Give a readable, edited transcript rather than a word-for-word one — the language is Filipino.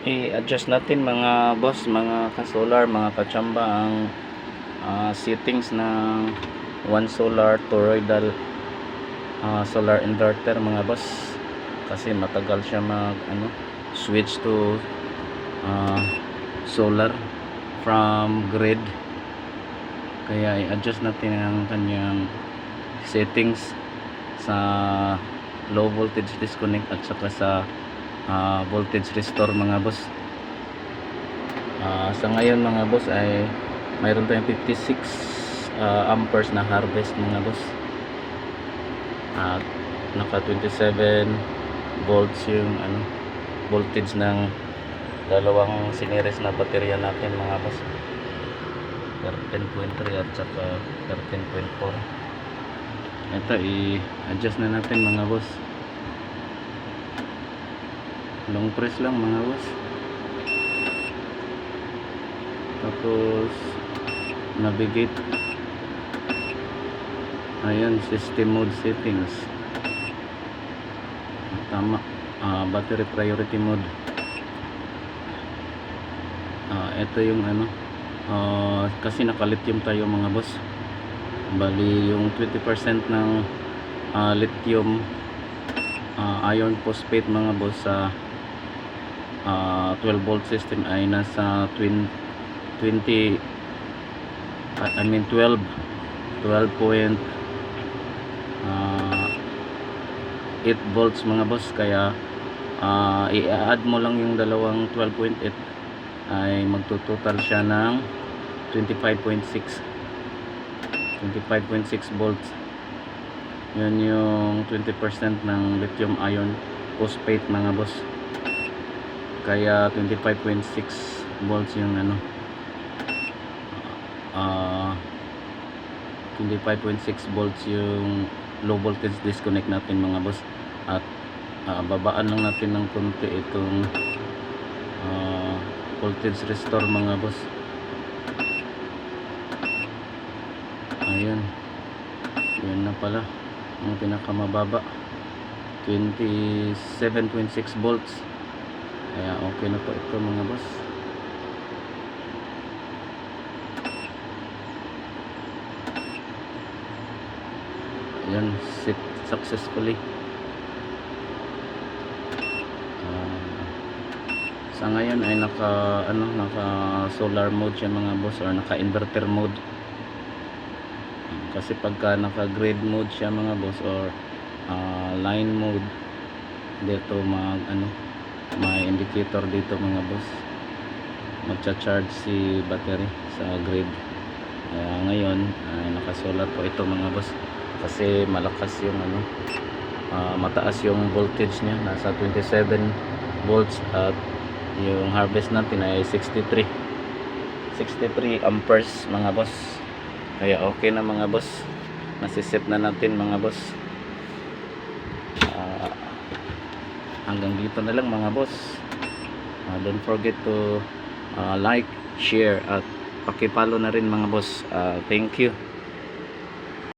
I-adjust natin mga boss, mga ka-solar, mga kachamba ang settings ng one solar toroidal solar inverter mga boss, kasi matagal siya mag switch to solar from grid, kaya i-adjust natin ang kanyang settings sa low voltage disconnect at saka sa voltage restore mga boss. Sa ngayon mga boss ay mayroon tayong 56 amperes na harvest mga boss, at naka 27 volts yung voltage ng dalawang siniris na baterya natin mga boss, 13.3 at saka 13.4. ito i-adjust na natin mga boss, long press lang mga boss, tapos navigate, ayan, system mode settings, tama, battery priority mode. Ito yung kasi naka-lithium tayo mga boss, bali yung 20% ng lithium iron phosphate mga boss sa 12 volt system ay nasa 12.8 volts mga boss, kaya i-add mo lang yung dalawang 12.8 ay magtutotal siya ng 25.6 volts. Yun yung 20% ng lithium iron phosphate mga boss, kaya 25.6 volts yung 25.6 volts yung low voltage disconnect natin mga boss, at babaan lang natin ng konti itong voltage restore mga boss. Ayun, yun na pala ang pinakamababa, 27.6 volts, kaya okay na po ito mga boss. Ayan, set successfully. Sa ngayon ay naka solar mode siya mga boss, or naka inverter mode, kasi pagka naka grid mode siya mga boss or line mode, dito may indicator dito mga boss, magcha-charge si battery sa grid. Ngayon ay naka solar po ito mga boss, kasi malakas yung mataas yung voltage niya, nasa 27 volts, at yung harvest natin ay 63 amperes mga boss, kaya okay na mga boss, nasiset na natin mga boss. Hanggang dito na lang mga boss. Don't forget to like, share, at pakipalo na rin mga boss. Thank you.